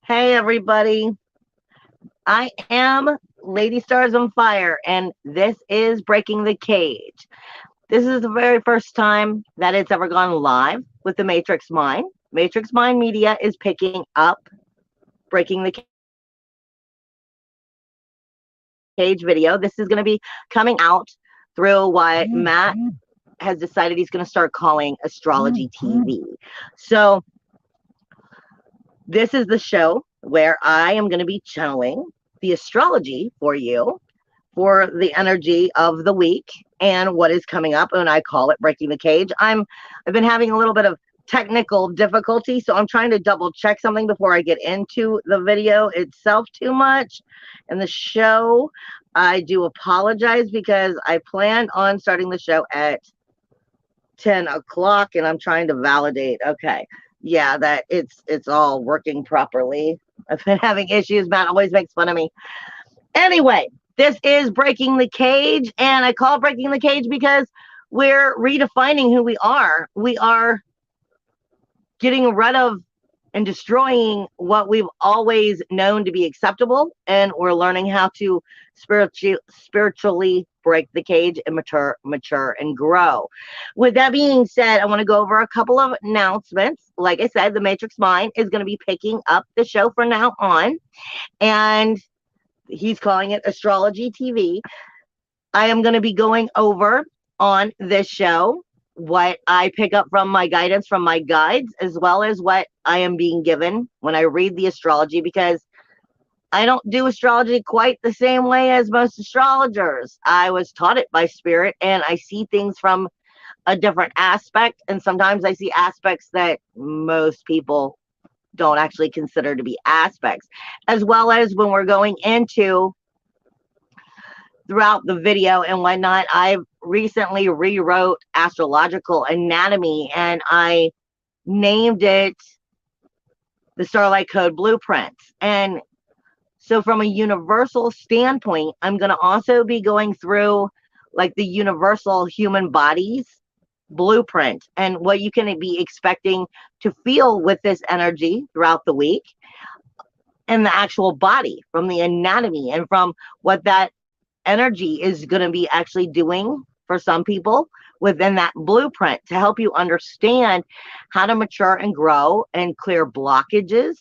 Hey everybody, I am Lady Stars on Fire, and this is Breaking the Cage. This is the very first time that it's ever gone live with the Matrix Mind. Matrix Mind Media is picking up Breaking the Cage video. This is going to be coming out through what Matt has decided he's going to start calling Astrology TV. So, this is the show where I am going to be channeling the astrology for you for the energy of the week and what is coming up. And I call it Breaking the Cage. I've been having a little bit of technical difficulty, so I'm trying to double check something before I get into the video itself too much and the show. I do apologize because I planned on starting the show at 10 o'clock and I'm trying to validate. Okay. Yeah, that it's all working properly. I've been having issues. Matt always makes fun of me. Anyway, this is Breaking the Cage, and I call it Breaking the Cage because we're redefining who we are. We are getting rid of and destroying what we've always known to be acceptable, and we're learning how to spiritually break the cage and mature and grow. With that being said, I want to go over a couple of announcements. Like I said, the Matrix Mind is going to be picking up the show from now on, and he's calling it Astrology TV. I am going to be going over on this show what I pick up from my guidance from my guides, as well as what I am being given when I read the astrology, because I don't do astrology quite the same way as most astrologers. I was taught it by spirit, and I see things from a different aspect. And sometimes I see aspects that most people don't actually consider to be aspects, as well as when we're going into throughout the video and whatnot. I've recently rewrote astrological anatomy, and I named it the Starlight Code Blueprints. And so from a universal standpoint, I'm going to also be going through like the universal human bodies blueprint and what you can be expecting to feel with this energy throughout the week, and the actual body from the anatomy and from what that energy is going to be actually doing for some people within that blueprint to help you understand how to mature and grow and clear blockages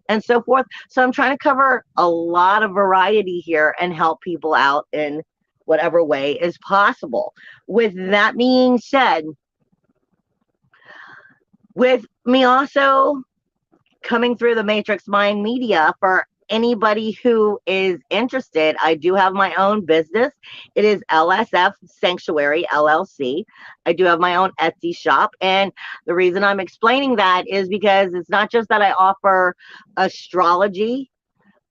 and so forth. So I'm trying to cover a lot of variety here and help people out in whatever way is possible. With that being said, with me also coming through the Matrix Mind Media, for anybody who is interested, I do have my own business. It is LSF Sanctuary LLC. I do have my own Etsy shop, and the reason I'm explaining that is because it's not just that I offer astrology,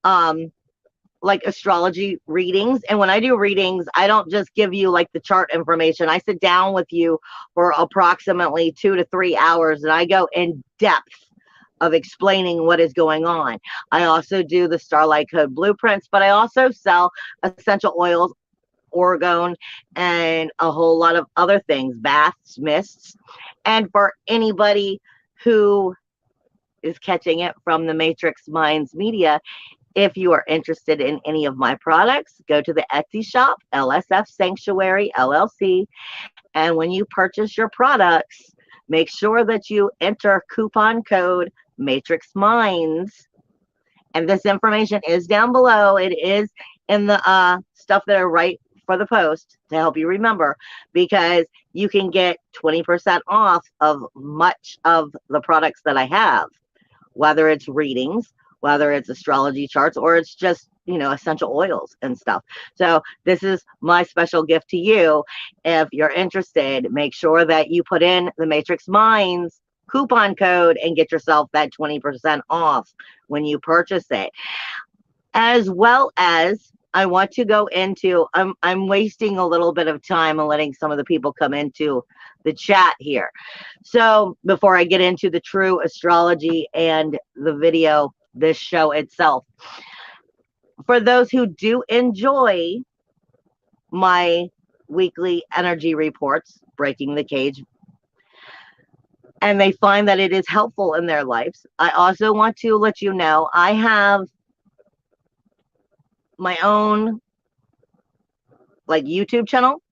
like astrology readings. And when I do readings, I don't just give you like the chart information. I sit down with you for approximately 2 to 3 hours, and I go in depth of explaining what is going on. I also do the Starlight Code Blueprints, but I also sell essential oils, orgone, and a whole lot of other things, baths, mists. And for anybody who is catching it from the Matrix Minds Media, if you are interested in any of my products, go to the Etsy shop, LSF Sanctuary LLC. And when you purchase your products, make sure that you enter coupon code Matrix Minds. And this information is down below. It is in the stuff that I write for the post to help you remember, because you can get 20% off of much of the products that I have, whether it's readings, whether it's astrology charts, or it's just, you know, essential oils and stuff. So this is my special gift to you. If you're interested, make sure that you put in the Matrix Minds coupon code and get yourself that 20% off when you purchase it. As well as, I want to go into, I'm wasting a little bit of time and letting some of the people come into the chat here. So before I get into the true astrology and the video, this show itself, for those who do enjoy my weekly energy reports, Breaking the Cage, and they find that it is helpful in their lives. I also want to let you know I have my own like YouTube channel,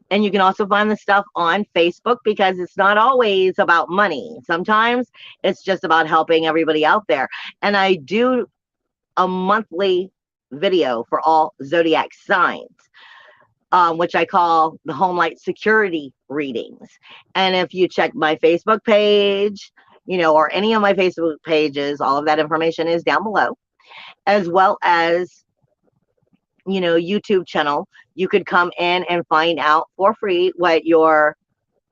and you can also find the stuff on Facebook, because it's not always about money. Sometimes it's just about helping everybody out there. And I do a monthly video for all zodiac signs, which I call the Home Light Security Readings. And if you check my Facebook page, or any of my Facebook pages, all of that information is down below, as well as, YouTube channel. You could come in and find out for free what your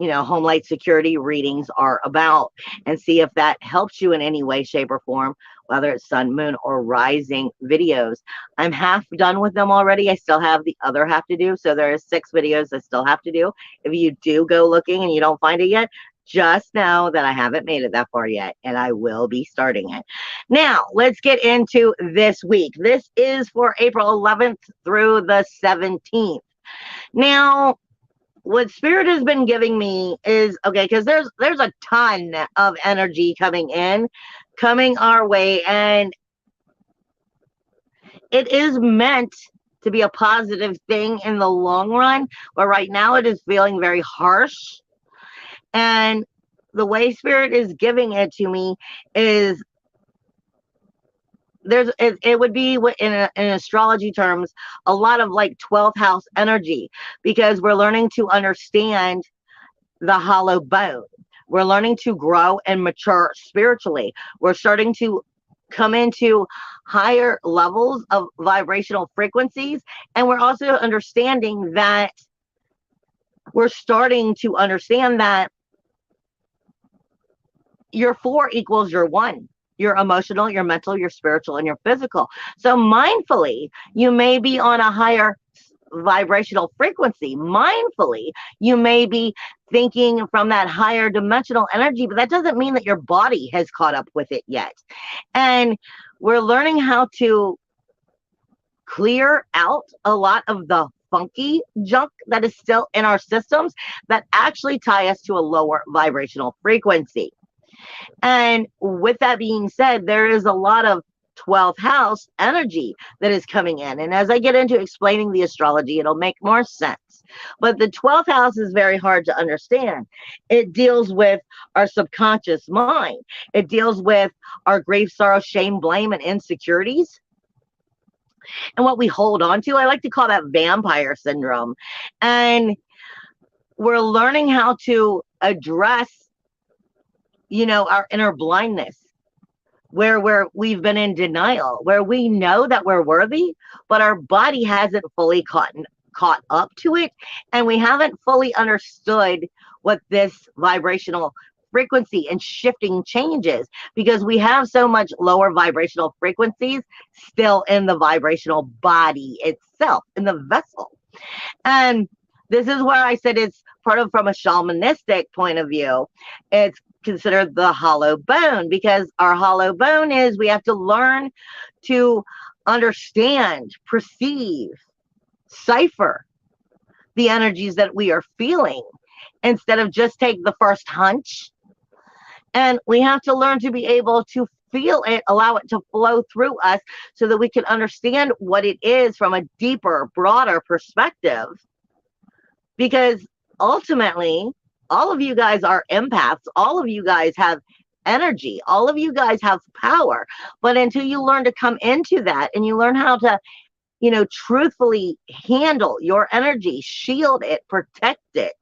home light security readings are about, and see if that helps you in any way, shape, or form, whether it's sun, moon, or rising videos. I'm half done with them already. I still have the other half to do. So there are 6 videos I still have to do. If you do go looking and you don't find it yet, just know that I haven't made it that far yet, and I will be starting it. Now, let's get into this week. This is for April 11th through the 17th. Now, what Spirit has been giving me is, okay, because there's a ton of energy coming our way, and it is meant to be a positive thing in the long run, but right now it is feeling very harsh. And the way Spirit is giving it to me is it would be in astrology terms a lot of like 12th house energy, because we're learning to understand the hollow bone. We're learning to grow and mature spiritually. We're starting to come into higher levels of vibrational frequencies, and we're also understanding that your 4 equals your 1. Your emotional, your mental, your spiritual, and your physical. So mindfully, you may be on a higher vibrational frequency. Mindfully, you may be thinking from that higher dimensional energy, but that doesn't mean that your body has caught up with it yet. And we're learning how to clear out a lot of the funky junk that is still in our systems that actually tie us to a lower vibrational frequency. And with that being said, there is a lot of 12th house energy that is coming in. And as I get into explaining the astrology, it'll make more sense. But the 12th house is very hard to understand. It deals with our subconscious mind. It deals with our grief, sorrow, shame, blame, and insecurities. And what we hold on to, I like to call that vampire syndrome. And we're learning how to address our inner blindness, where we've been in denial, where we know that we're worthy, but our body hasn't fully caught up to it, and we haven't fully understood what this vibrational frequency and shifting changes, because we have so much lower vibrational frequencies still in the vibrational body itself, in the vessel. And this is where I said it's part of, from a shamanistic point of view, it's considered the hollow bone, because our hollow bone is, we have to learn to understand, perceive, cipher the energies that we are feeling, instead of just take the first hunch. And we have to learn to be able to feel it, allow it to flow through us, so that we can understand what it is from a deeper, broader perspective. Because ultimately, all of you guys are empaths. All of you guys have energy. All of you guys have power. But until you learn to come into that, and you learn how to, truthfully handle your energy, shield it, protect it,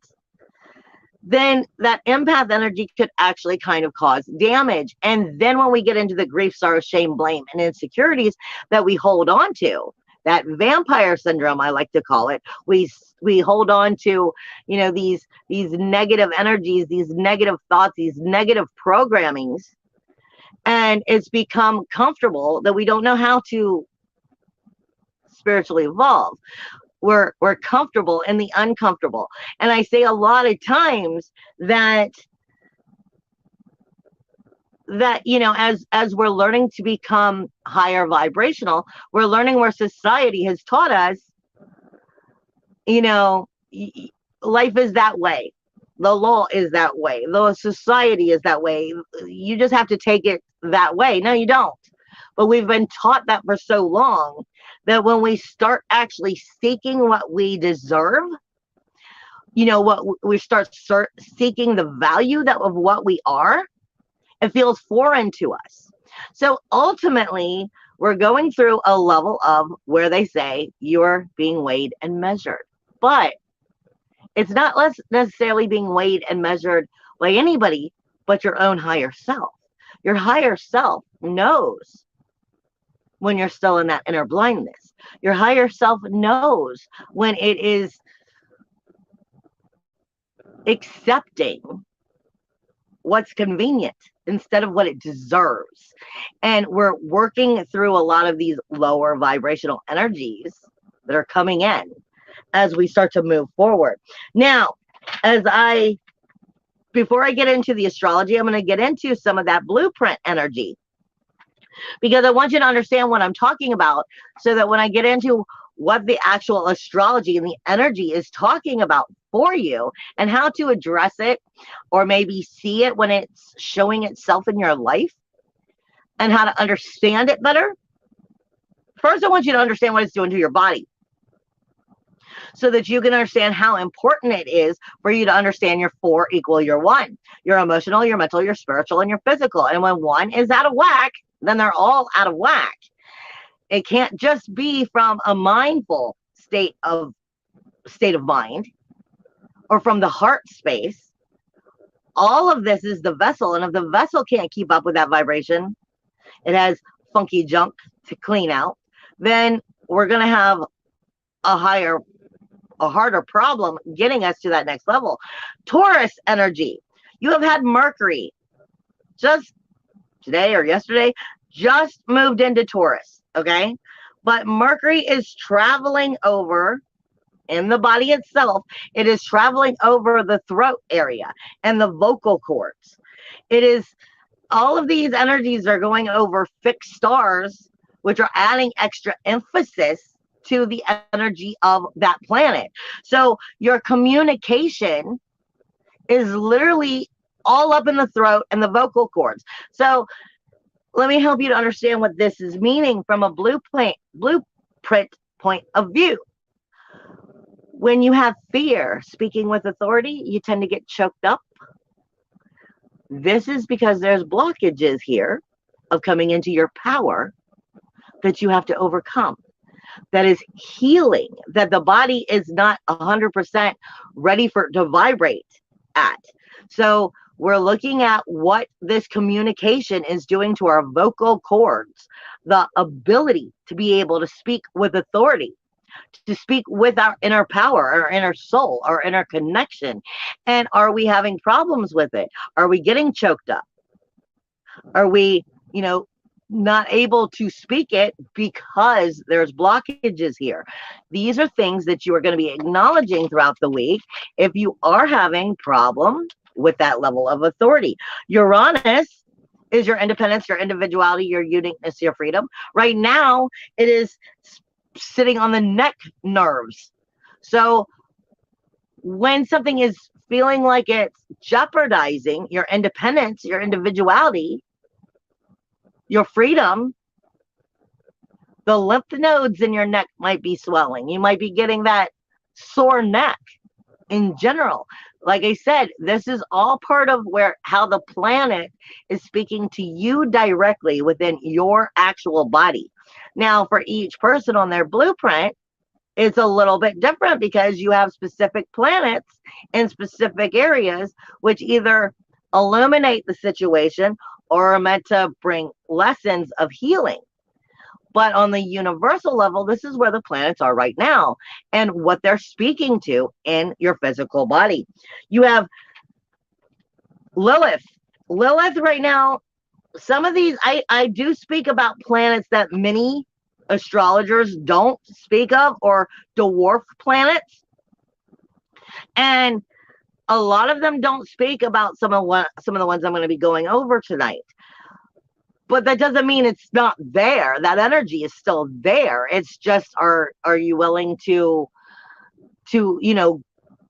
then that empath energy could actually kind of cause damage. And then when we get into the grief, sorrow, shame, blame, and insecurities that we hold on to, that vampire syndrome, I like to call it, we hold on to, these negative energies, these negative thoughts, these negative programmings, and it's become comfortable that we don't know how to spiritually evolve. We're comfortable in the uncomfortable. And I say a lot of times that as we're learning to become higher vibrational, we're learning where society has taught us, life is that way. The law is that way. The society is that way. You just have to take it that way. No, you don't. But we've been taught that for so long that when we start actually seeking what we deserve, what we start seeking the value of what we are, it feels foreign to us. So ultimately, we're going through a level of where they say you're being weighed and measured. But it's not less necessarily being weighed and measured by anybody but your own higher self. Your higher self knows when you're still in that inner blindness. Your higher self knows when it is accepting what's convenient instead of what it deserves. And we're working through a lot of these lower vibrational energies that are coming in as we start to move forward. Now, before I get into the astrology, I'm going to get into some of that blueprint energy, because I want you to understand what I'm talking about, so that when I get into what the actual astrology and the energy is talking about for you and how to address it, or maybe see it when it's showing itself in your life, and how to understand it better. First, I want you to understand what it's doing to your body, so that you can understand how important it is for you to understand your 4 equal your 1. Your emotional, your mental, your spiritual, and your physical. And when one is out of whack, then they're all out of whack. It can't just be from a mindful state of mind, or from the heart space. All of this is the vessel, and if the vessel can't keep up with that vibration, it has funky junk to clean out, then we're going to have a harder problem getting us to that next level. Taurus energy. You have had Mercury just today or yesterday, just moved into Taurus, okay? But Mercury is traveling over in the body itself. It is traveling over the throat area and the vocal cords. All of these energies are going over fixed stars, which are adding extra emphasis to the energy of that planet. So your communication is literally all up in the throat and the vocal cords. So let me help you to understand what this is meaning from a blueprint point of view. When you have fear speaking with authority, you tend to get choked up. This is because there's blockages here of coming into your power that you have to overcome. That is healing, that the body is not 100% ready to vibrate at. So we're looking at what this communication is doing to our vocal cords, the ability to be able to speak with authority, to speak with our inner power, our inner soul, our inner connection. And are we having problems with it? Are we getting choked up? Are we, not able to speak it because there's blockages here? These are things that you are going to be acknowledging throughout the week if you are having problems with that level of authority. Uranus is your independence, your individuality, your uniqueness, your freedom. Right now, it is sitting on the neck nerves. So when something is feeling like it's jeopardizing your independence, your individuality, your freedom, the lymph nodes in your neck might be swelling. You might be getting that sore neck in general. Like I said, this is all part of how the planet is speaking to you directly within your actual body. Now, for each person on their blueprint, it's a little bit different because you have specific planets in specific areas, which either illuminate the situation or are meant to bring lessons of healing. But on the universal level, this is where the planets are right now and what they're speaking to in your physical body. You have Lilith. Lilith right now, some of these, I do speak about planets that many astrologers don't speak of, or dwarf planets. And a lot of them don't speak about some of the ones I'm going to be going over tonight. But that doesn't mean it's not there. That energy is still there. It's just, are you willing to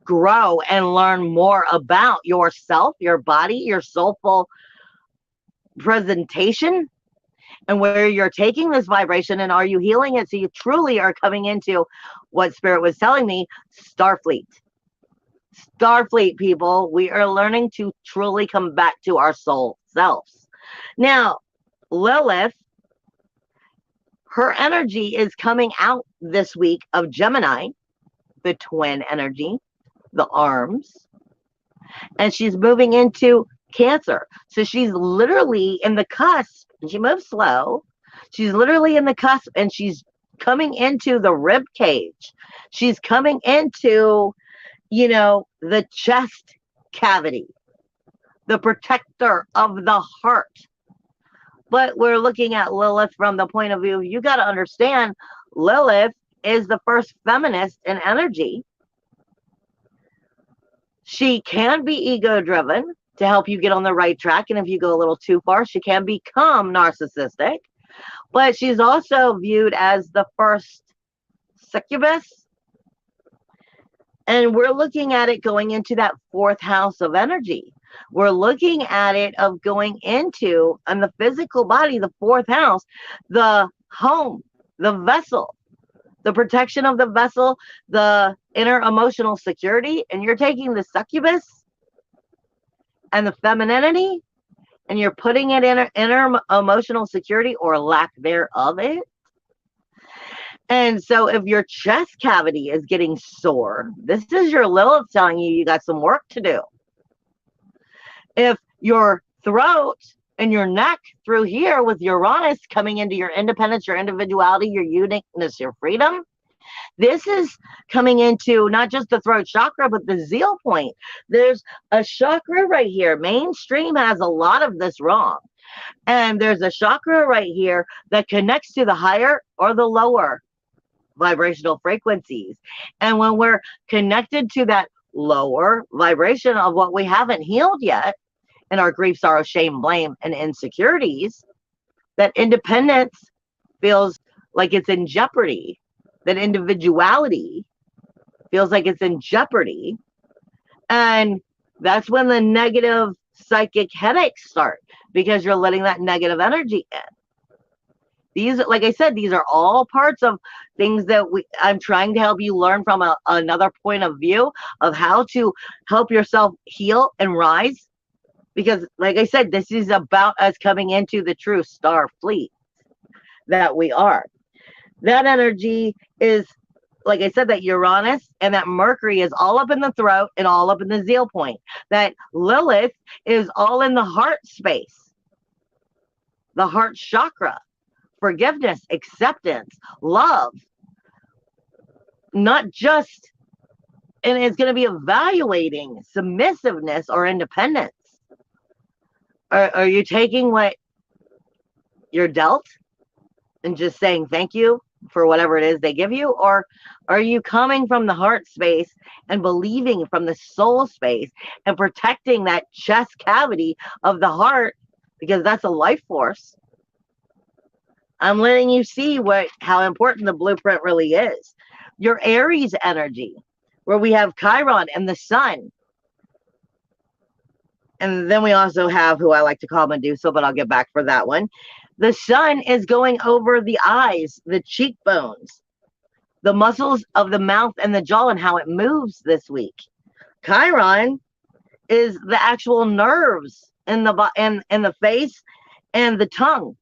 grow and learn more about yourself, your body, your soulful presentation, and where you're taking this vibration, and are you healing it so you truly are coming into what Spirit was telling me, Starfleet. Starfleet, people, we are learning to truly come back to our soul selves. Now, Lilith, her energy is coming out this week of Gemini, the twin energy, the arms, and she's moving into Cancer. So she's literally in the cusp, and she moves slow. She's literally in the cusp, and she's coming into the rib cage. She's coming into, the chest cavity, the protector of the heart. But we're looking at Lilith from the point of view, you got to understand, Lilith is the first feminist in energy. She can be ego-driven to help you get on the right track. And if you go a little too far, she can become narcissistic. But she's also viewed as the first succubus. And we're looking at it going into that fourth house of energy. We're looking at it of going into, in the physical body, the fourth house, the home, the vessel, the protection of the vessel, the inner emotional security. And you're taking the succubus and the femininity, and you're putting it in inner emotional security or lack thereof it. And so if your chest cavity is getting sore, this is your Lilith telling you got some work to do. If your throat and your neck through here with Uranus coming into your independence, your individuality, your uniqueness, your freedom, this is coming into not just the throat chakra, but the zeal point. There's a chakra right here. Mainstream has a lot of this wrong. And there's a chakra right here that connects to the higher or the lower vibrational frequencies. And when we're connected to that lower vibration of what we haven't healed yet, in our grief, sorrow, shame, blame, and insecurities, that independence feels like it's in jeopardy. That individuality feels like it's in jeopardy. And that's when the negative psychic headaches start, because you're letting that negative energy in. These, like I said, these are all parts of things that I'm trying to help you learn from another point of view of how to help yourself heal and rise. Because, like I said, this is about us coming into the true star fleet that we are. That energy is, like I said, that Uranus and that Mercury is all up in the throat and all up in the zeal point. That Lilith is all in the heart space, the heart chakra. Forgiveness, acceptance, love, not just, and it's going to be evaluating submissiveness or independence. Are you taking what you're dealt and just saying thank you for whatever it is they give you? Or are you coming from the heart space and believing from the soul space and protecting that chest cavity of the heart, because that's a life force? I'm letting you see how important the blueprint really is. Your Aries energy, where we have Chiron and the sun. And then we also have who I like to call Medusa, but I'll get back for that one. The sun is going over the eyes, the cheekbones, the muscles of the mouth and the jaw, and how it moves this week. Chiron is the actual nerves in the face and the tongue.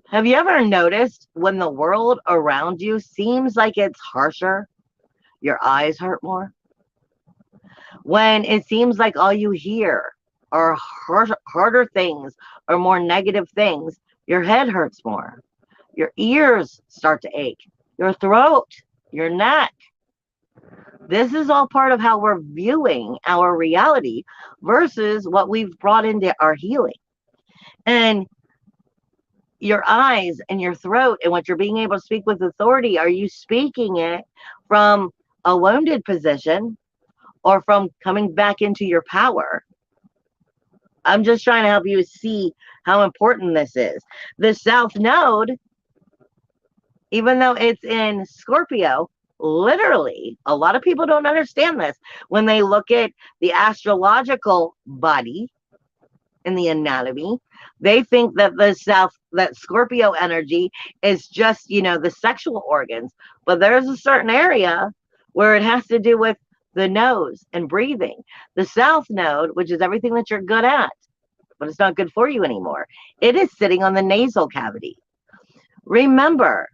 Have you ever noticed when the world around you seems like it's harsher, your eyes hurt more? When it seems like all you hear are harder things or more negative things, your head hurts more. Your ears start to ache. Your throat, your neck. This is all part of how we're viewing our reality versus what we've brought into our healing. And your eyes and your throat and what you're being able to speak with authority, are you speaking it from a wounded position or from coming back into your power? I'm just trying to help you see how important this is. The South Node, even though it's in Scorpio, literally, a lot of people don't understand this. When they look at the astrological body in the anatomy, they think that that Scorpio energy is just, the sexual organs. But there's a certain area where it has to do with the nose and breathing. The South Node, which is everything that you're good at, but it's not good for you anymore. It is sitting on the nasal cavity. Remember,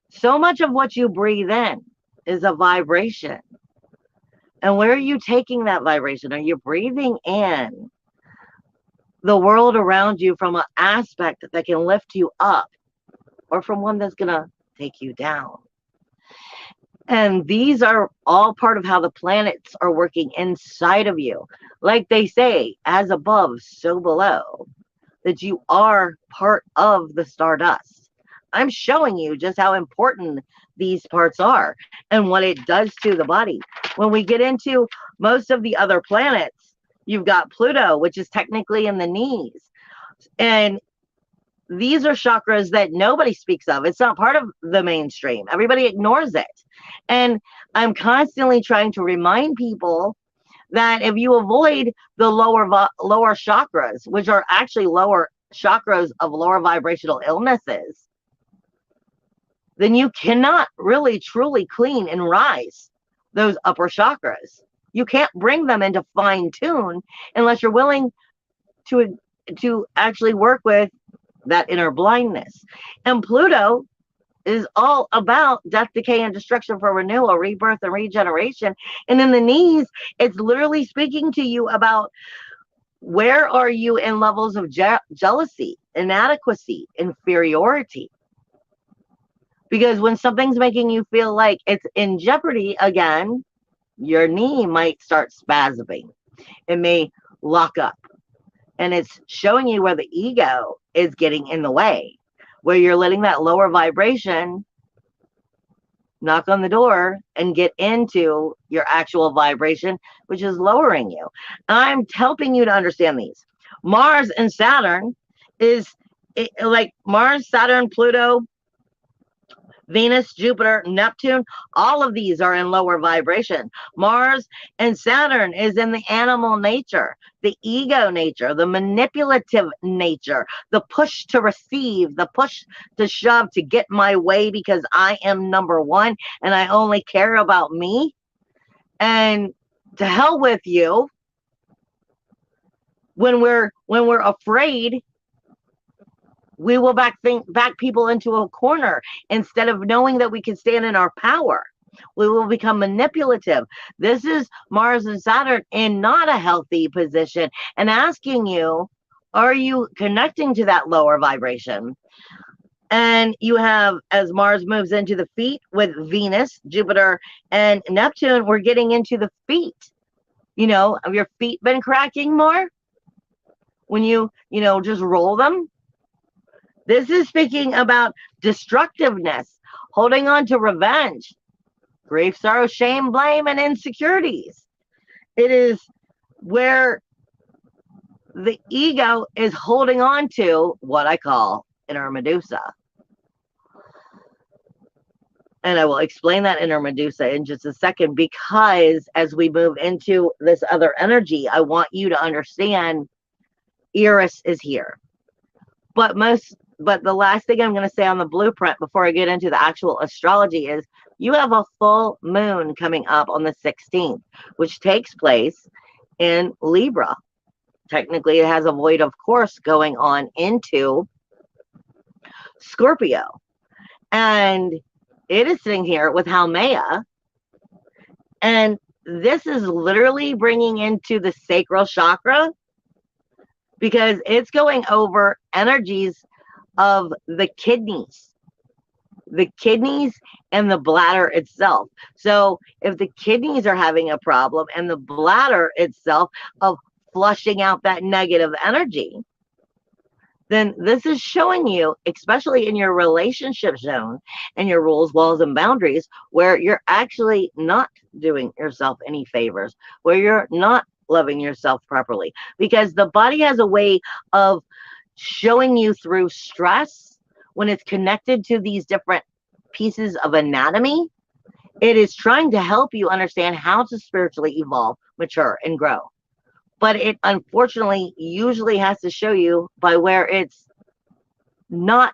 so much of what you breathe in is a vibration. And where are you taking that vibration? Are you breathing in the world around you from an aspect that can lift you up, or from one that's going to take you down? And these are all part of how the planets are working inside of you. Like they say, as above, so below, that you are part of the stardust. I'm showing you just how important these parts are and what it does to the body. When we get into most of the other planets, you've got Pluto, which is technically in the knees. And these are chakras that nobody speaks of. It's not part of the mainstream. Everybody ignores it. And I'm constantly trying to remind people that if you avoid the lower chakras, which are actually lower chakras of lower vibrational illnesses, then you cannot really truly clean and rise those upper chakras. You can't bring them into fine tune unless you're willing to actually work with that inner blindness. And Pluto is all about death, decay, and destruction for renewal, rebirth, and regeneration. And in the knees, it's literally speaking to you about where are you in levels of jealousy, inadequacy, inferiority. Because when something's making you feel like it's in jeopardy again, your knee might start spasming. It may lock up. And it's showing you where the ego is getting in the way, where you're letting that lower vibration knock on the door and get into your actual vibration, which is lowering you. I'm helping you to understand these. Mars and Saturn is like Mars, Saturn, Pluto, Venus, Jupiter, Neptune, all of these are in lower vibration. Mars and Saturn is in the animal nature, the ego nature, the manipulative nature, the push to receive, the push to shove to get my way because I am number one and I only care about me. And to hell with you, when we're afraid, we will back people into a corner instead of knowing that we can stand in our power. We will become manipulative. This is Mars and Saturn in not a healthy position and asking you, are you connecting to that lower vibration? And you have, as Mars moves into the feet with Venus, Jupiter, and Neptune, we're getting into the feet. Have your feet been cracking more when you just roll them? This is speaking about destructiveness, holding on to revenge, grief, sorrow, shame, blame, and insecurities. It is where the ego is holding on to what I call inner Medusa. And I will explain that inner Medusa in just a second, because as we move into this other energy, I want you to understand Eris is here. But the last thing I'm going to say on the blueprint before I get into the actual astrology is you have a full moon coming up on the 16th, which takes place in Libra. Technically, it has a void of course going on into Scorpio. And it is sitting here with Haumea. And this is literally bringing into the sacral chakra, because it's going over energies of the kidneys and the bladder itself. So if the kidneys are having a problem and the bladder itself of flushing out that negative energy, then this is showing you, especially in your relationship zone and your rules, walls, and boundaries, where you're actually not doing yourself any favors, where you're not loving yourself properly, because the body has a way of showing you through stress when it's connected to these different pieces of anatomy. It is trying to help you understand how to spiritually evolve, mature, and grow. But it unfortunately usually has to show you by where it's not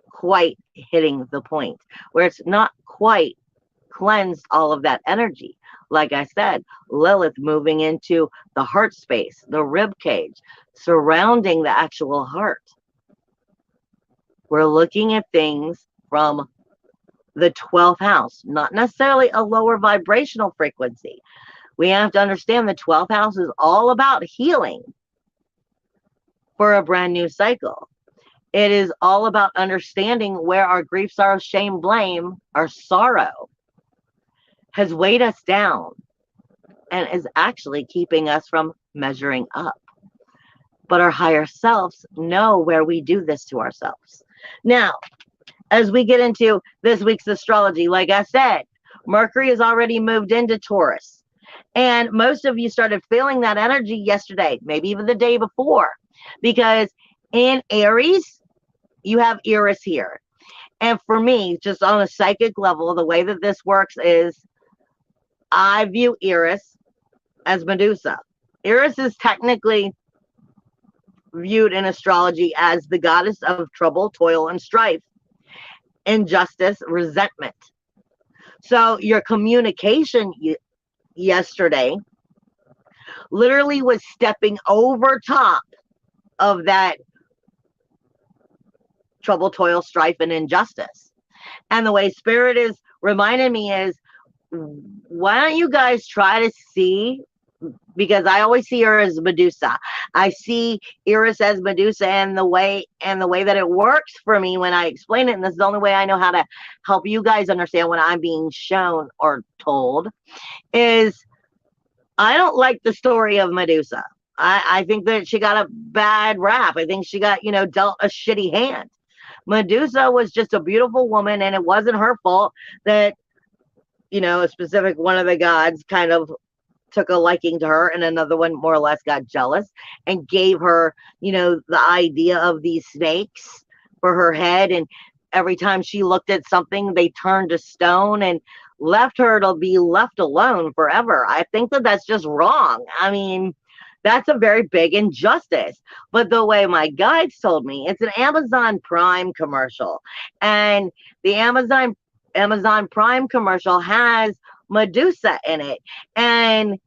quite hitting the point, where it's not quite cleansed all of that energy. Like I said, Lilith moving into the heart space, the rib cage, surrounding the actual heart. We're looking at things from the 12th house, not necessarily a lower vibrational frequency. We have to understand the 12th house is all about healing for a brand new cycle. It is all about understanding where our grief, sorrow, shame, blame, our sorrow has weighed us down and is actually keeping us from measuring up. But our higher selves know where we do this to ourselves. Now, as we get into this week's astrology, like I said, Mercury has already moved into Taurus. And most of you started feeling that energy yesterday, maybe even the day before, because in Aries, you have Eris here. And for me, just on a psychic level, the way that this works is I view Eris as Medusa. Eris is technically viewed in astrology as the goddess of trouble, toil, and strife, injustice, resentment. So your communication yesterday literally was stepping over top of that trouble, toil, strife, and injustice. And the way Spirit is reminding me is, why don't you guys try to see, because I always see her as Medusa. I see Eris as Medusa, and the way that it works for me when I explain it, and this is the only way I know how to help you guys understand what I'm being shown or told, is I don't like the story of Medusa. I think that she got a bad rap. I think she got, dealt a shitty hand. Medusa was just a beautiful woman, and it wasn't her fault that, a specific one of the gods kind of took a liking to her, and another one more or less got jealous and gave her, the idea of these snakes for her head. And every time she looked at something, they turned to stone and left her to be left alone forever. I think that that's just wrong. I mean, that's a very big injustice. But the way my guides told me, it's an Amazon Prime commercial. And the Amazon Prime commercial has Medusa in it. And,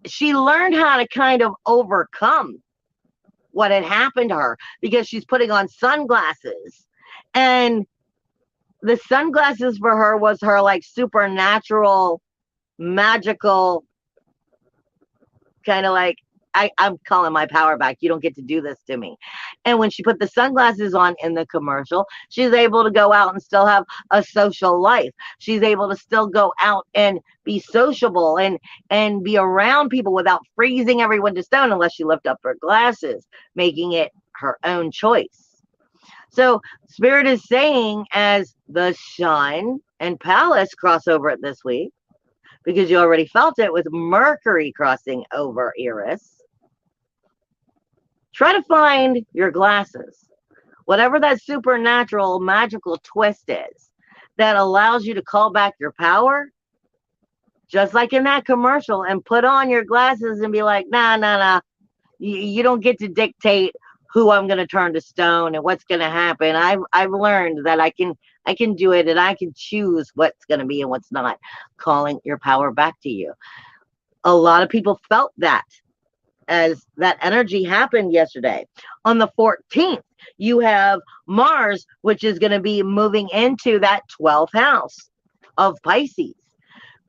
she learned how to kind of overcome what had happened to her because she's putting on sunglasses. And the sunglasses for her was her like supernatural, magical, kind of like, I'm calling my power back. You don't get to do this to me. And when she put the sunglasses on in the commercial, she's able to go out and still have a social life. She's able to still go out and be sociable and be around people without freezing everyone to stone unless she lifts up her glasses, making it her own choice. So Spirit is saying, as the Sun and Palace cross over it this week, because you already felt it with Mercury crossing over Eris, try to find your glasses. Whatever that supernatural, magical twist is that allows you to call back your power, just like in that commercial, and put on your glasses and be like, nah. You don't get to dictate who I'm going to turn to stone and what's going to happen. I've learned that I can do it, and I can choose what's going to be and what's not. Calling your power back to you. A lot of people felt that as that energy happened yesterday. On the 14th, you have Mars, which is going to be moving into that 12th house of Pisces.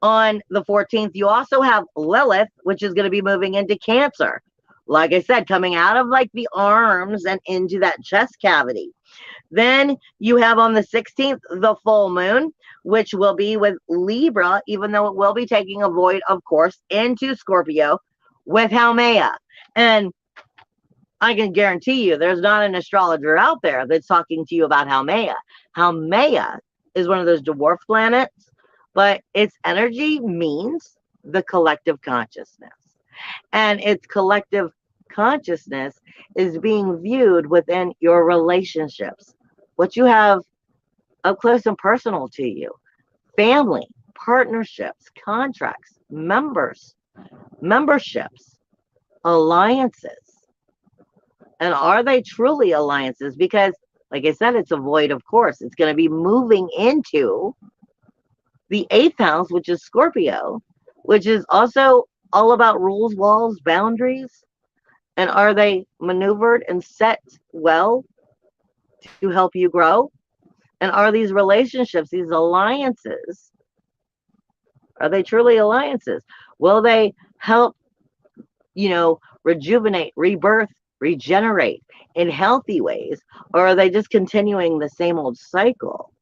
On the 14th, you also have Lilith, which is going to be moving into Cancer. Like I said, coming out of like the arms and into that chest cavity. Then you have on the 16th, the full moon, which will be with Libra, even though it will be taking a void, of course, into Scorpio with Haumea. And I can guarantee you there's not an astrologer out there that's talking to you about Haumea. Haumea is one of those dwarf planets, but its energy means the collective consciousness. And its collective consciousness is being viewed within your relationships, what you have up close and personal to you, family, partnerships, contracts, memberships, alliances. And are they truly alliances? Because, like I said, it's a void of course. It's going to be moving into the 8th house, which is Scorpio, which is also all about rules, walls, boundaries. And are they maneuvered and set well to help you grow? And are these relationships, these alliances, are they truly alliances? Will they help, rejuvenate, rebirth, regenerate in healthy ways? Or are they just continuing the same old cycle?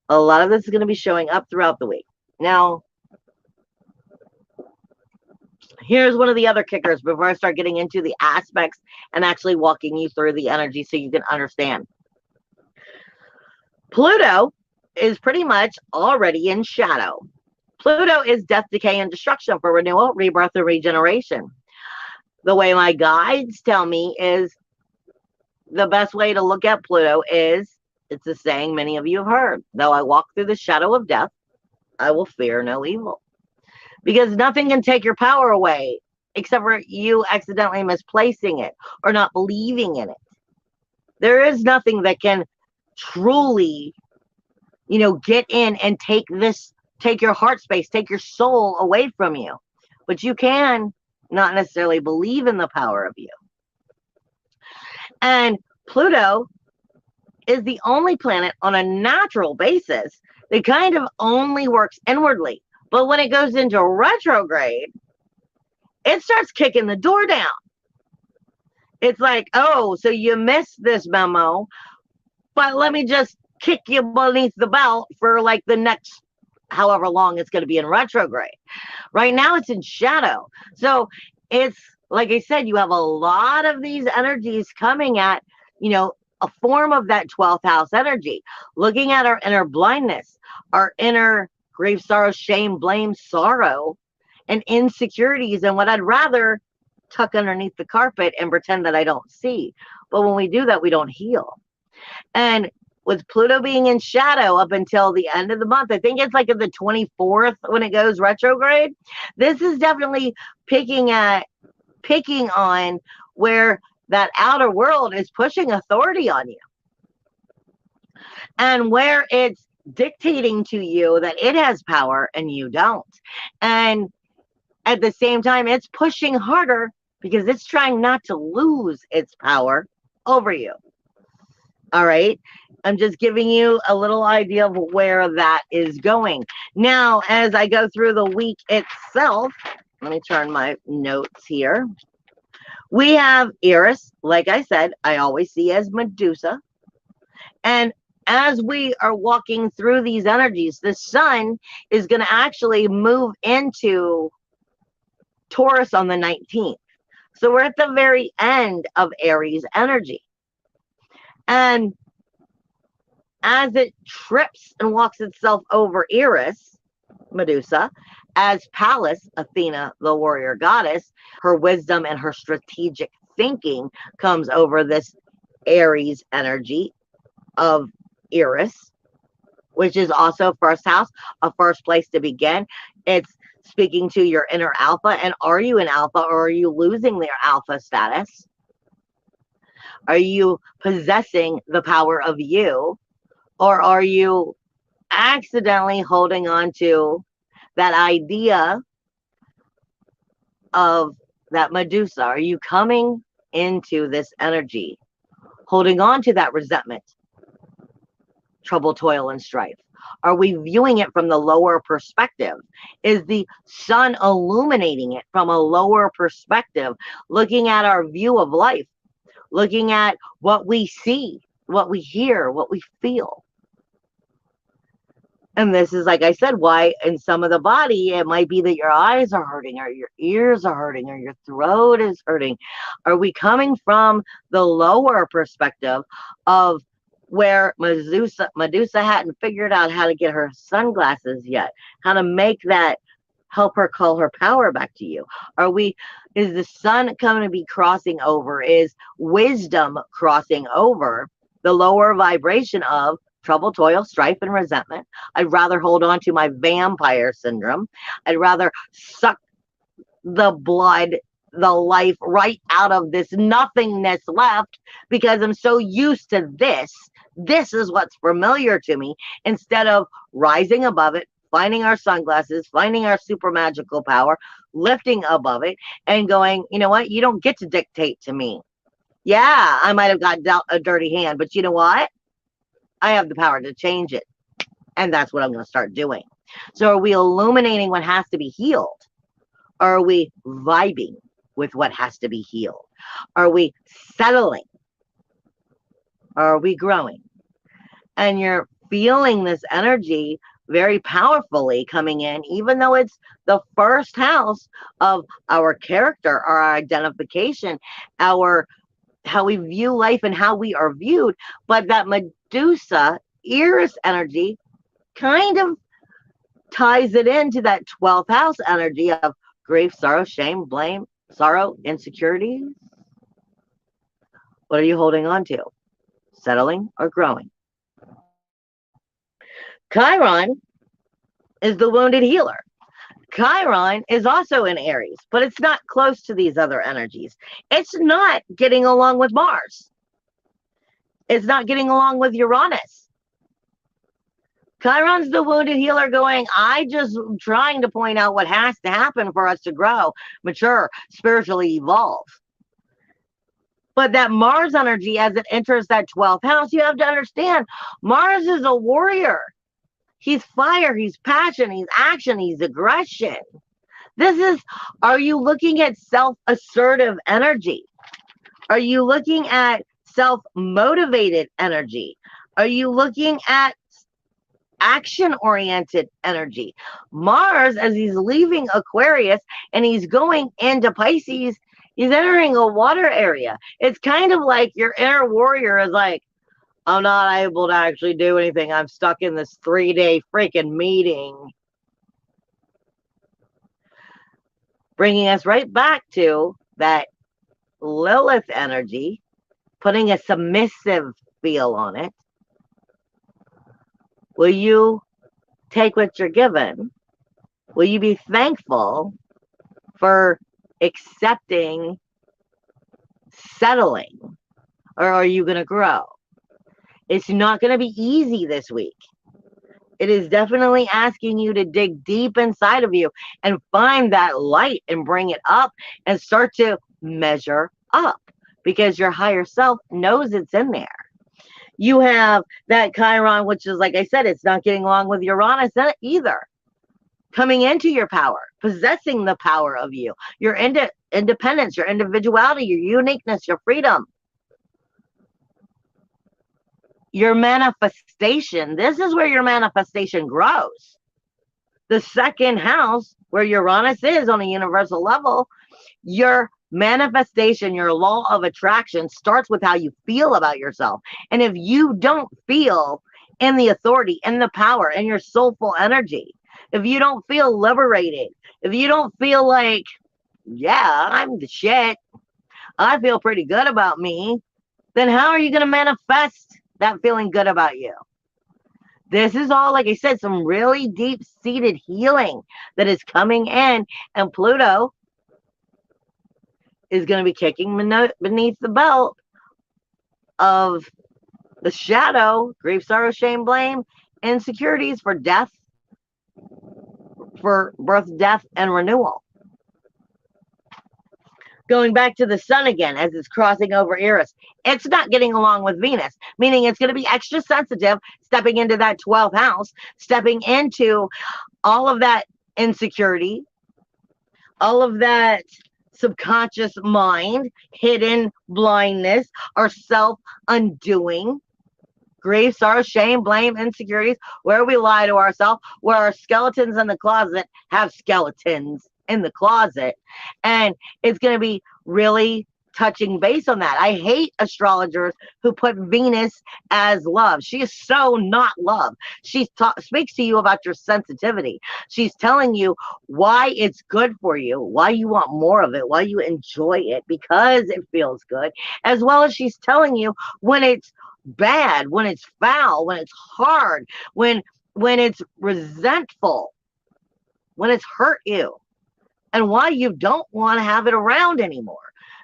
A lot of this is going to be showing up throughout the week. Now, here's one of the other kickers before I start getting into the aspects and actually walking you through the energy so you can understand. Pluto is pretty much already in shadow. Pluto is death, decay, and destruction for renewal, rebirth, and regeneration. The way my guides tell me is the best way to look at Pluto is, it's a saying many of you have heard, though I walk through the shadow of death, I will fear no evil. Because nothing can take your power away except for you accidentally misplacing it or not believing in it. There is nothing that can truly, get in and take your heart space, take your soul away from you. But you can not necessarily believe in the power of you. And Pluto is the only planet on a natural basis that kind of only works inwardly. But when it goes into retrograde, it starts kicking the door down. It's like, oh, so you missed this memo, but let me just kick you beneath the belt for like the next however long it's going to be in retrograde. Right now it's in shadow. So it's, like I said, you have a lot of these energies coming at, a form of that 12th house energy, looking at our inner blindness, our inner grief, sorrow, shame, blame, sorrow, and insecurities, and what I'd rather tuck underneath the carpet and pretend that I don't see. But when we do that, we don't heal. And with Pluto being in shadow up until the end of the month, I think it's like at the 24th when it goes retrograde, this is definitely picking on where that outer world is pushing authority on you. And where it's dictating to you that it has power and you don't. And at the same time, it's pushing harder because it's trying not to lose its power over you. All right. I'm just giving you a little idea of where that is going. Now, as I go through the week itself, let me turn my notes here. We have Eris, like I said, I always see as Medusa. And as we are walking through these energies, the sun is going to actually move into Taurus on the 19th. So we're at the very end of Aries energy. And as it trips and walks itself over Eris, Medusa, as Pallas, Athena, the warrior goddess, her wisdom and her strategic thinking comes over this Aries energy of Eris, which is also first house, a first place to begin. It's speaking to your inner alpha. And are you an alpha, or are you losing their alpha status? Are you possessing the power of you, or are you accidentally holding on to that idea of that Medusa? Are you coming into this energy holding on to that resentment, trouble, toil, and strife? Are we viewing it from the lower perspective? Is the sun illuminating it from a lower perspective, looking at our view of life, looking at what we see, what we hear, what we feel? And this is, like I said, why in some of the body, it might be that your eyes are hurting, or your ears are hurting, or your throat is hurting. Are we coming from the lower perspective of where Medusa hadn't figured out how to get her sunglasses yet, how to make that help her call her power back to you? Is the sun coming to be crossing over? Is wisdom crossing over the lower vibration of trouble, toil, strife, and resentment. I'd rather hold on to my vampire syndrome. I'd rather suck the blood, the life right out of this nothingness left because I'm so used to this. This is what's familiar to me instead of rising above it, finding our sunglasses, finding our super magical power, lifting above it, and going, you know what? You don't get to dictate to me. Yeah, I might have got dealt a dirty hand, but you know what? I have the power to change it. And that's what I'm going to start doing. So are we illuminating what has to be healed? Or are we vibing with what has to be healed? Are we settling? Or are we growing? And you're feeling this energy very powerfully coming in, even though it's the first house of our character, our identification, our how we view life and how we are viewed. But that Medusa, Eris energy kind of ties it into that 12th house energy of grief, sorrow, shame, blame, sorrow, insecurities. What are you holding on to? Settling or growing? Chiron is the wounded healer. Chiron is also in Aries, but it's not close to these other energies. It's not getting along with Mars. It's not getting along with Uranus. Chiron's the wounded healer going, I just trying to point out what has to happen for us to grow, mature, spiritually evolve. But that Mars energy, as it enters that 12th house, you have to understand, Mars is a warrior. He's fire, he's passion, he's action, he's aggression. This is, are you looking at self-assertive energy? Are you looking at self-motivated energy? Are you looking at action-oriented energy? Mars, as he's leaving Aquarius and he's going into Pisces, he's entering a water area. It's kind of like your inner warrior is like, I'm not able to actually do anything. I'm stuck in this 3-day freaking meeting. Bringing us right back to that Lilith energy, putting a submissive feel on it. Will you take what you're given? Will you be thankful for accepting, settling? Or are you going to grow? It's not going to be easy this week. It is definitely asking you to dig deep inside of you and find that light and bring it up and start to measure up because your higher self knows it's in there. You have that Chiron, which is, like I said, it's not getting along with Uranus either. Coming into your power, possessing the power of you, your independence, your individuality, your uniqueness, your freedom. Your manifestation, this is where your manifestation grows. The second house, where Uranus is on a universal level, your manifestation, your law of attraction starts with how you feel about yourself. And if you don't feel in the authority, in the power, in your soulful energy, if you don't feel liberated, if you don't feel like, yeah, I'm the shit, I feel pretty good about me, then how are you going to manifest that feeling good about you? This is all, like I said, some really deep-seated healing that is coming in, and Pluto is going to be kicking beneath the belt of the shadow, grief, sorrow, shame, blame, insecurities for death, for birth, death, and renewal. Going back to the sun again, as it's crossing over Eris, it's not getting along with Venus, meaning it's going to be extra sensitive, stepping into that 12th house, stepping into all of that insecurity, all of that subconscious mind, hidden blindness, or self-undoing, grief, sorrow, shame, blame, insecurities, where we lie to ourselves, where our skeletons in the closet have skeletons in the closet. And it's going to be really touching base on that. I hate astrologers who put Venus as love. She is so not love. She speaks to you about your sensitivity. She's telling you why it's good for you, why you want more of it, why you enjoy it, because it feels good, as well as she's telling you when it's bad, when it's foul, when it's hard, when it's resentful, when it's hurt you, and why you don't want to have it around anymore.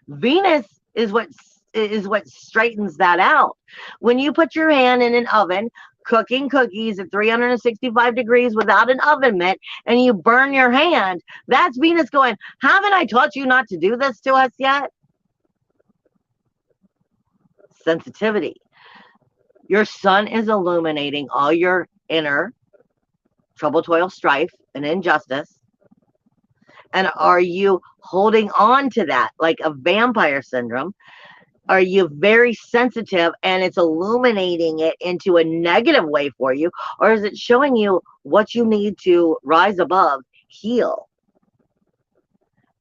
Venus is what straightens that out. When you put your hand in an oven cooking cookies at 365 degrees without an oven mitt and you burn your hand, that's Venus going, haven't I taught you not to do this to us yet? Sensitivity. Your sun is illuminating all your inner trouble, toil, strife, and injustice. And are you holding on to that like a vampire syndrome? Are you very sensitive and it's illuminating it into a negative way for you? Or is it showing you what you need to rise above, heal,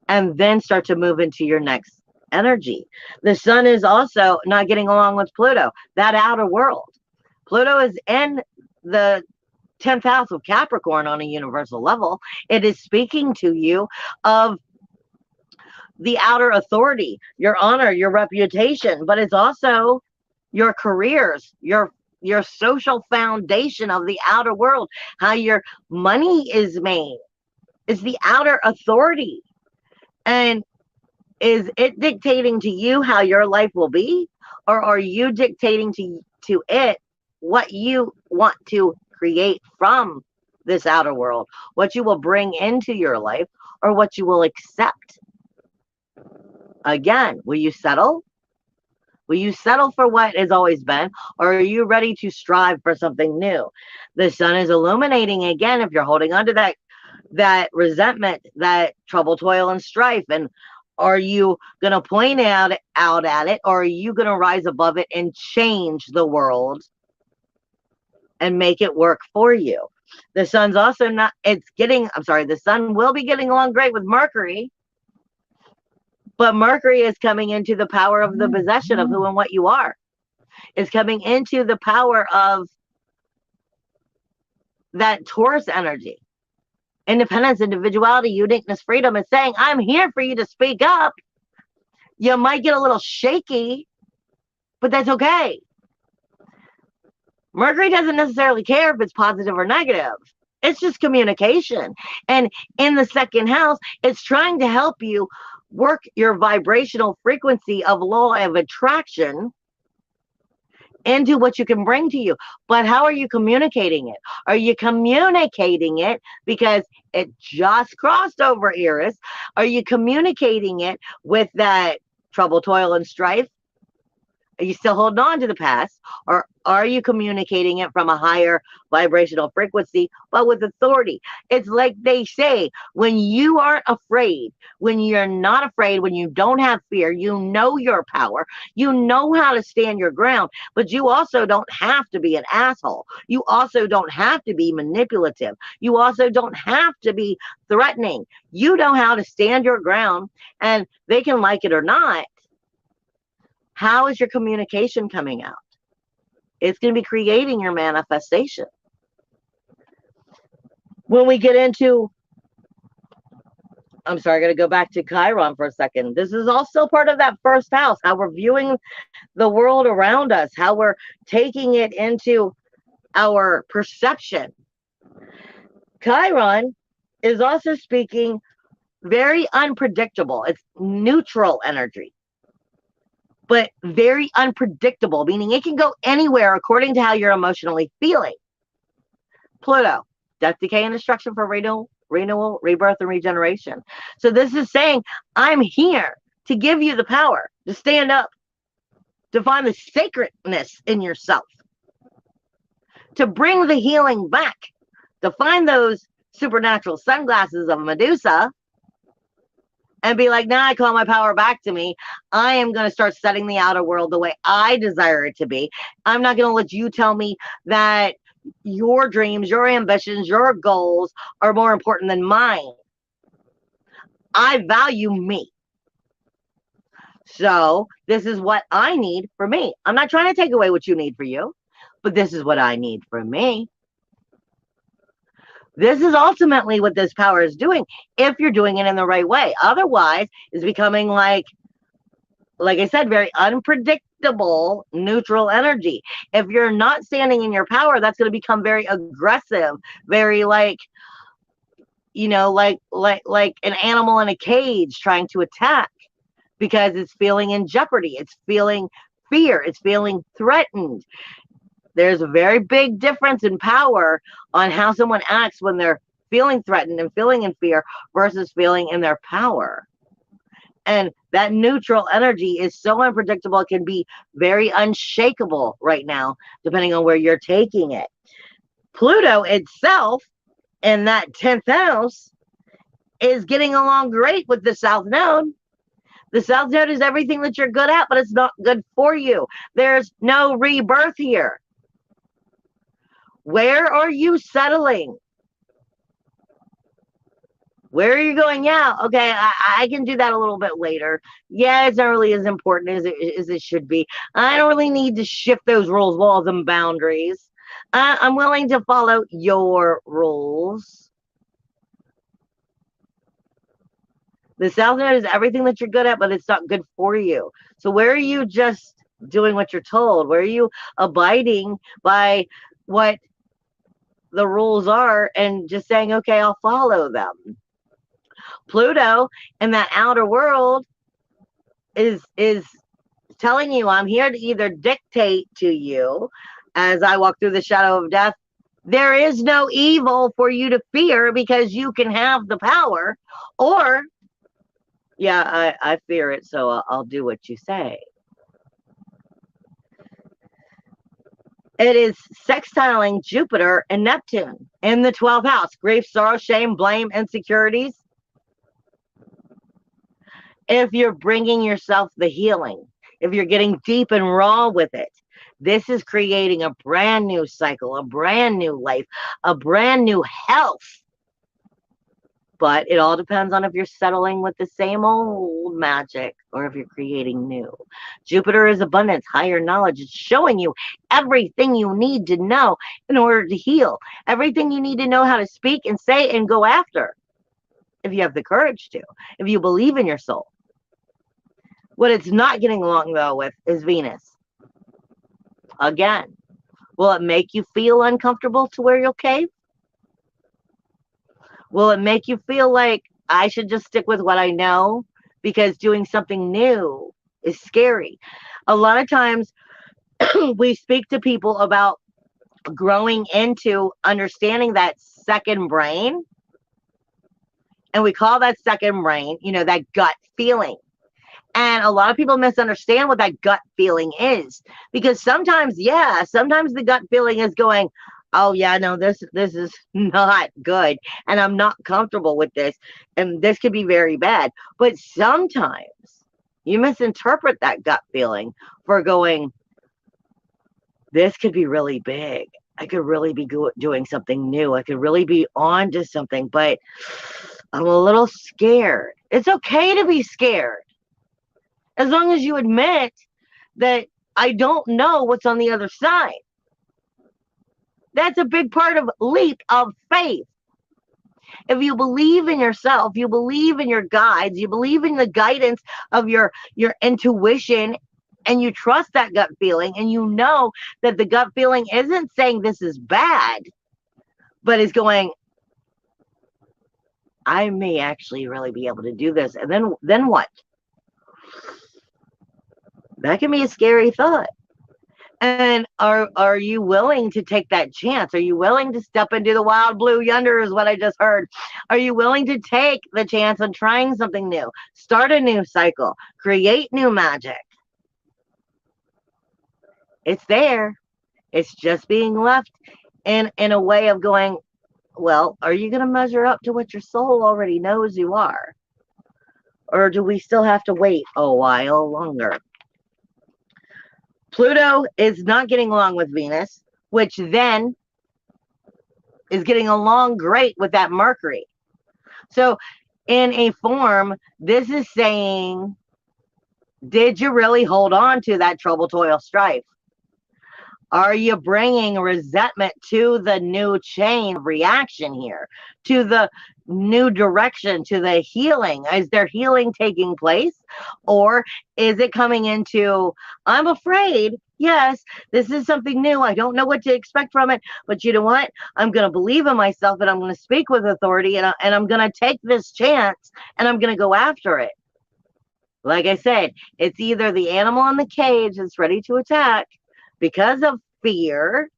and then start to move into your next energy? The sun is also not getting along with Pluto, that outer world. Pluto is in the 10th house of Capricorn on a universal level. It is speaking to you of the outer authority, your honor, your reputation, but it's also your careers, your social foundation of the outer world, how your money is made. It's the outer authority. And is it dictating to you how your life will be? Or are you dictating to it what you want to create from this outer world, what you will bring into your life, or what you will accept? Again, will you settle? Will you settle for what has always been, or are you ready to strive for something new? The sun is illuminating again if you're holding on to that resentment, that trouble, toil, and strife. And are you going to point out at it, or are you going to rise above it and change the world and make it work for you? The sun's also not, the sun will be getting along great with Mercury, but Mercury is coming into the power of the possession of who and what you are. It's coming into the power of that Taurus energy. Independence, individuality, uniqueness, freedom is saying, I'm here for you to speak up. You might get a little shaky, but that's okay. Mercury doesn't necessarily care if it's positive or negative. It's just communication. And in the second house, it's trying to help you work your vibrational frequency of law of attraction into what you can bring to you. But how are you communicating it? Are you communicating it because it just crossed over Eris? Are you communicating it with that trouble, toil, and strife? Are you still holding on to the past? Or are you communicating it from a higher vibrational frequency, but with authority? It's like they say, when you aren't afraid, when you're not afraid, when you don't have fear, you know your power, you know how to stand your ground, but you also don't have to be an asshole. You also don't have to be manipulative. You also don't have to be threatening. You know how to stand your ground, and they can like it or not. How is your communication coming out? It's going to be creating your manifestation. When we get into, I'm sorry, I got to go back to Chiron for a second. This is also part of that first house, how we're viewing the world around us, how we're taking it into our perception. Chiron is also speaking very unpredictable. It's neutral energy, but very unpredictable, meaning it can go anywhere according to how you're emotionally feeling. Pluto, death, decay, and destruction for renewal, rebirth, and regeneration. So this is saying, I'm here to give you the power to stand up, to find the sacredness in yourself, to bring the healing back, to find those supernatural sunglasses of Medusa, and be like, now I call my power back to me. I am going to start setting the outer world the way I desire it to be. I'm not going to let you tell me that your dreams, your ambitions, your goals are more important than mine. I value me. So this is what I need for me. I'm not trying to take away what you need for you, but this is what I need for me. This is ultimately what this power is doing if you're doing it in the right way. Otherwise, it's becoming like like I said, very unpredictable neutral energy. If you're not standing in your power, that's going to become very aggressive, very like, like an animal in a cage trying to attack because it's feeling in jeopardy. It's feeling fear. It's feeling threatened. There's a very big difference in power on how someone acts when they're feeling threatened and feeling in fear versus feeling in their power. And that neutral energy is so unpredictable, it can be very unshakable right now, depending on where you're taking it. Pluto itself in that 10th house is getting along great with the South Node. The South Node is everything that you're good at, but it's not good for you. There's no rebirth here. Where are you settling? Where are you going? Yeah, okay, I can do that a little bit later. Yeah, it's not really as important as it should be. I don't really need to shift those rules, walls, and boundaries. I'm willing to follow your rules. The South Node is everything that you're good at, but it's not good for you. So where are you just doing what you're told? Where are you abiding by what the rules are and just saying, okay, I'll follow them? Pluto in that outer world is telling you, I'm here to either dictate to you as I walk through the shadow of death. There is no evil for you to fear because you can have the power. Or, yeah, I fear it, so I'll do what you say. It is sextiling Jupiter and Neptune in the 12th house. Grief, sorrow, shame, blame, insecurities. If you're bringing yourself the healing, if you're getting deep and raw with it, this is creating a brand new cycle, a brand new life, a brand new health. But it all depends on if you're settling with the same old magic or if you're creating new. Jupiter is abundance, higher knowledge. It's showing you everything you need to know in order to heal, everything you need to know how to speak and say and go after, if you have the courage to, if you believe in your soul. What it's not getting along, though, with is Venus. Again, will it make you feel uncomfortable to where you'll cave? Will it make you feel like I should just stick with what I know because doing something new is scary? A lot of times we speak to people about growing into understanding that second brain, and we call that second brain, that gut feeling. And a lot of people misunderstand what that gut feeling is, because sometimes the gut feeling is going, oh yeah, no, this is not good, and I'm not comfortable with this, and this could be very bad. But sometimes you misinterpret that gut feeling for going, this could be really big. I could really be doing something new. I could really be on to something, but I'm a little scared. It's okay to be scared, as long as you admit that I don't know what's on the other side. That's a big part of leap of faith. If you believe in yourself, you believe in your guides, you believe in the guidance of your intuition, and you trust that gut feeling, and you know that the gut feeling isn't saying this is bad, but is going, I may actually really be able to do this. And then what? That can be a scary thought. And are you willing to take that chance? Are you willing to step into the wild blue yonder, is what I just heard? Are you willing to take the chance on trying something new? Start a new cycle. Create new magic. It's there. It's just being left in a way of going, well, are you going to measure up to what your soul already knows you are? Or do we still have to wait a while longer? Pluto is not getting along with Venus, which then is getting along great with that Mercury. So in a form, this is saying, did you really hold on to that trouble, toil, strife? Are you bringing resentment to the new chain of reaction here, to the new direction to the healing? Is there healing taking place? Or is it coming into, I'm afraid, yes, this is something new. I don't know what to expect from it, but you know what? I'm going to believe in myself and I'm going to speak with authority and I'm going to take this chance and I'm going to go after it. Like I said, it's either the animal in the cage that's ready to attack because of fear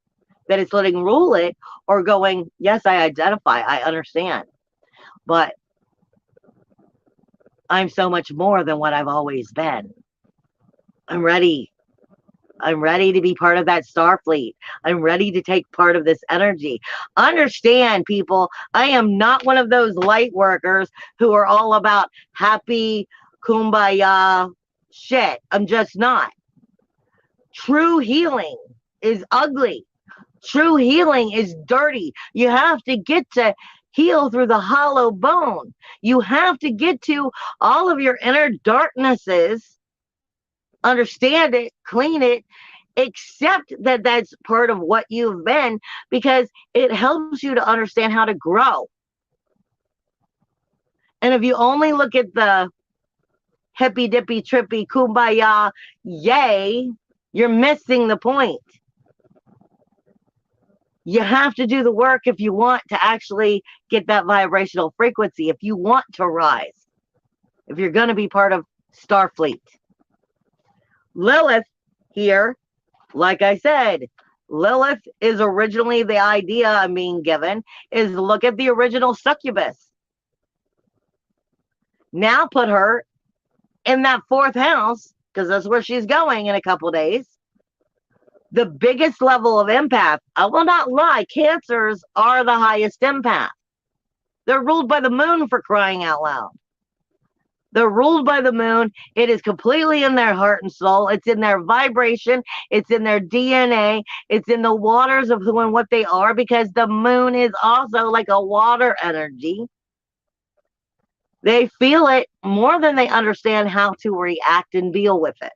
that it's letting rule it, or going, yes, I identify, I understand, but I'm so much more than what I've always been. I'm ready. I'm ready to be part of that Starfleet. I'm ready to take part of this energy. Understand, people, I am not one of those light workers who are all about happy kumbaya shit. I'm just not. True healing is ugly. True healing is dirty. You have to get to heal through the hollow bone. You have to get to all of your inner darknesses, understand it, clean it, accept that that's part of what you've been, because it helps you to understand how to grow. And if you only look at the hippy dippy trippy kumbaya yay, you're missing the point. You have to do the work if you want to actually get that vibrational frequency, if you want to rise, if you're going to be part of Starfleet. Lilith here, like I said, Lilith is originally, the idea I'm being given is look at the original succubus. Now put her in that fourth house, because that's where she's going in a couple of days. The biggest level of empath, I will not lie, Cancers are the highest empath. They're ruled by the moon, for crying out loud. They're ruled by the moon. It is completely in their heart and soul. It's in their vibration. It's in their DNA. It's in the waters of who and what they are, because the moon is also like a water energy. They feel it more than they understand how to react and deal with it.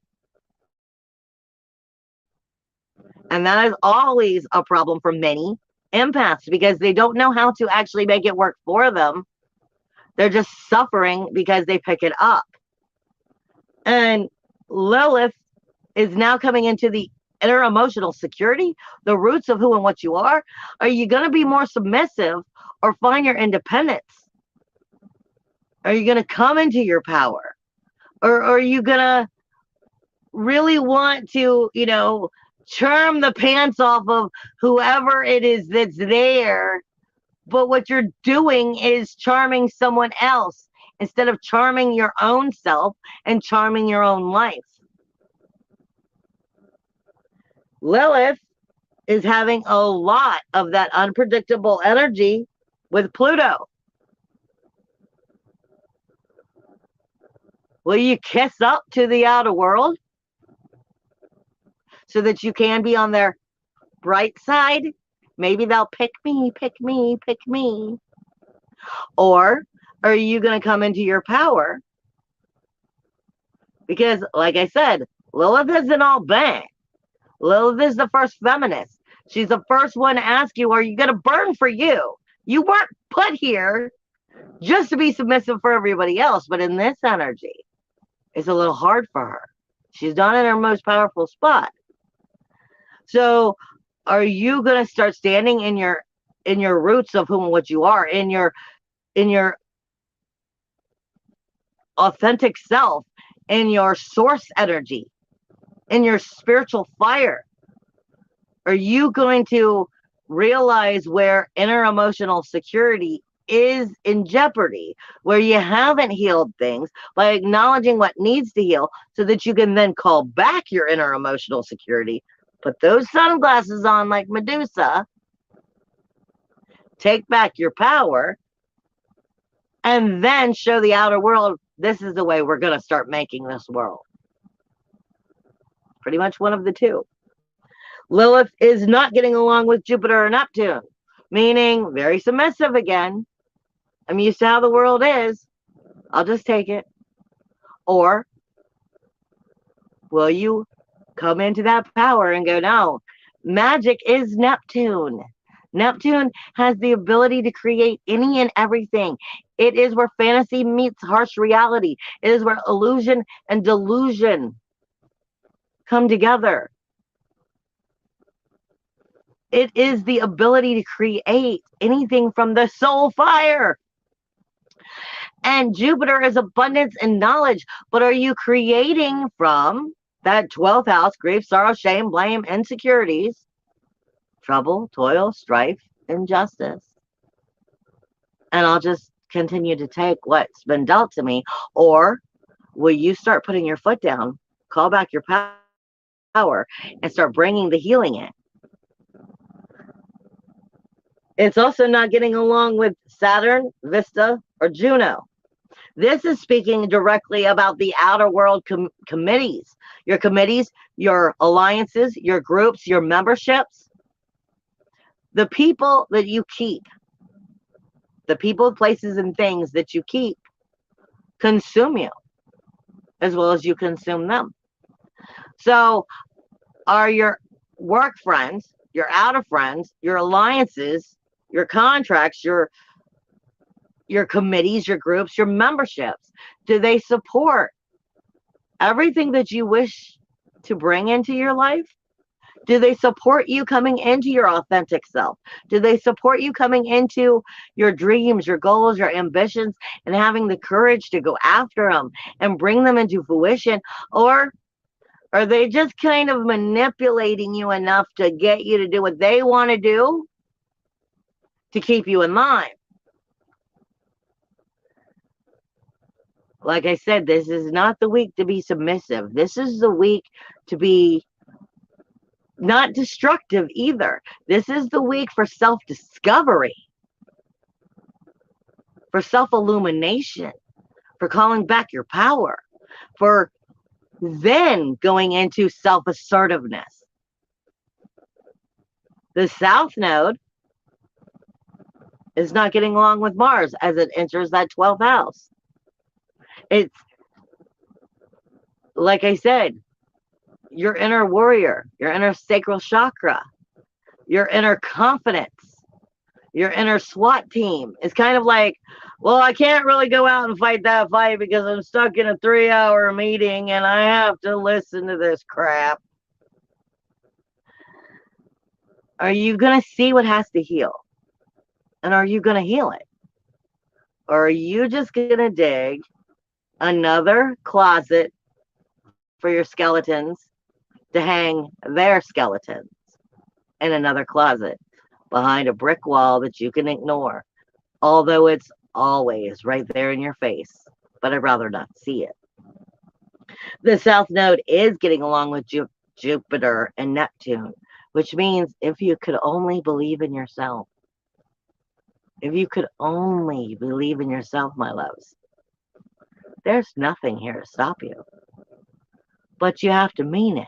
And that is always a problem for many empaths, because they don't know how to actually make it work for them. They're just suffering because they pick it up. And Lilith is now coming into the inner emotional security, the roots of who and what you are. Are you going to be more submissive or find your independence? Are you going to come into your power? Or are you going to really want to, charm the pants off of whoever it is that's there, but what you're doing is charming someone else instead of charming your own self and charming your own life? Lilith is having a lot of that unpredictable energy with Pluto. Will you kiss up to the outer world so that you can be on their bright side? Maybe they'll pick me, pick me, pick me. Or are you going to come into your power? Because, like I said, Lilith isn't all bad. Lilith is the first feminist. She's the first one to ask you, are you going to burn for you? You weren't put here just to be submissive for everybody else. But in this energy, it's a little hard for her. She's not in her most powerful spot. So are you going to start standing in your roots of who and what you are, in your authentic self, in your source energy, in your spiritual fire? Are you going to realize where inner emotional security is in jeopardy, where you haven't healed things, by acknowledging what needs to heal so that you can then call back your inner emotional security? Put those sunglasses on like Medusa, take back your power, and then show the outer world, this is the way we're going to start making this world. Pretty much one of the two. Lilith is not getting along with Jupiter or Neptune, meaning very submissive again. I'm used to how the world is. I'll just take it. Or will you come into that power and go, no, magic is Neptune. Neptune has the ability to create any and everything. It is where fantasy meets harsh reality. It is where illusion and delusion come together. It is the ability to create anything from the soul fire. And Jupiter is abundance and knowledge. But are you creating from that 12th house, grief, sorrow, shame, blame, insecurities, trouble, toil, strife, injustice? And I'll just continue to take what's been dealt to me? Or will you start putting your foot down, call back your power, and start bringing the healing in? It's also not getting along with Saturn, Vesta, or Juno. This is speaking directly about the outer world committees, your alliances, your groups, your memberships, the people that you keep, the people, places, and things that you keep consume you as well as you consume them. So are your work friends, your outer friends, your alliances, your contracts, your committees, your groups, your memberships, do they support everything that you wish to bring into your life? Do they support you coming into your authentic self? Do they support you coming into your dreams, your goals, your ambitions, and having the courage to go after them and bring them into fruition? Or are they just kind of manipulating you enough to get you to do what they want to do to keep you in line? Like I said, this is not the week to be submissive. This is the week to be not destructive either. This is the week for self-discovery, for self-illumination, for calling back your power, for then going into self-assertiveness. The South Node is not getting along with Mars as it enters that 12th house. It's, like I said, your inner warrior, your inner sacral chakra, your inner confidence, your inner SWAT team. It's kind of like, well, I can't really go out and fight that fight because I'm stuck in a 3-hour meeting and I have to listen to this crap. Are you going to see what has to heal? And are you going to heal it? Or are you just going to dig another closet for your skeletons to hang their skeletons in another closet behind a brick wall that you can ignore, although it's always right there in your face, but I'd rather not see it. The South Node is getting along with Jupiter and Neptune, which means if you could only believe in yourself, if you could only believe in yourself, my loves, there's nothing here to stop you. But you have to mean it.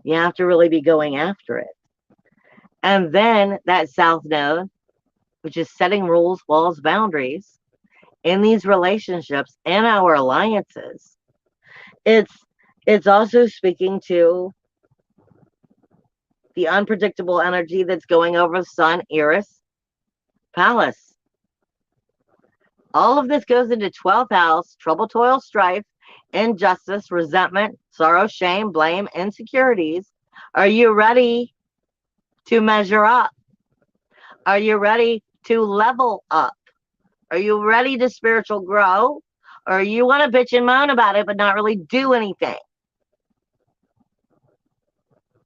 You have to really be going after it. And then that South Node, which is setting rules, walls, boundaries in these relationships and our alliances, it's also speaking to the unpredictable energy that's going over the Sun, Eris, Pallas. All of this goes into 12th house, trouble, toil, strife, injustice, resentment, sorrow, shame, blame, insecurities. Are you ready to measure up? Are you ready to level up? Are you ready to spiritual grow? Or you want to bitch and moan about it but not really do anything?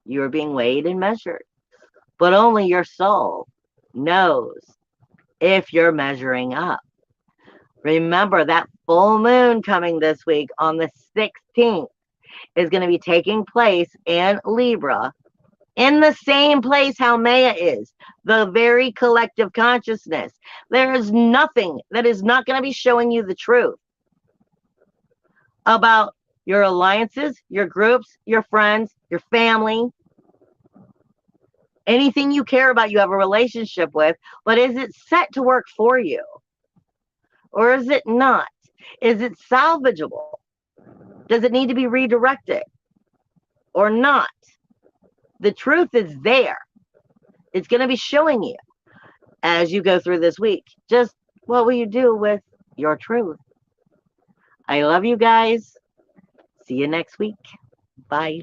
You are being weighed and measured. But only your soul knows if you're measuring up. Remember that full moon coming this week on the 16th is going to be taking place in Libra, in the same place how Maya is, the very collective consciousness. There is nothing that is not going to be showing you the truth about your alliances, your groups, your friends, your family, anything you care about, you have a relationship with, but is it set to work for you? Or is it not? Is it salvageable? Does it need to be redirected or not? The truth is there. It's going to be showing you as you go through this week. Just what will you do with your truth? I love you guys. See you next week. Bye.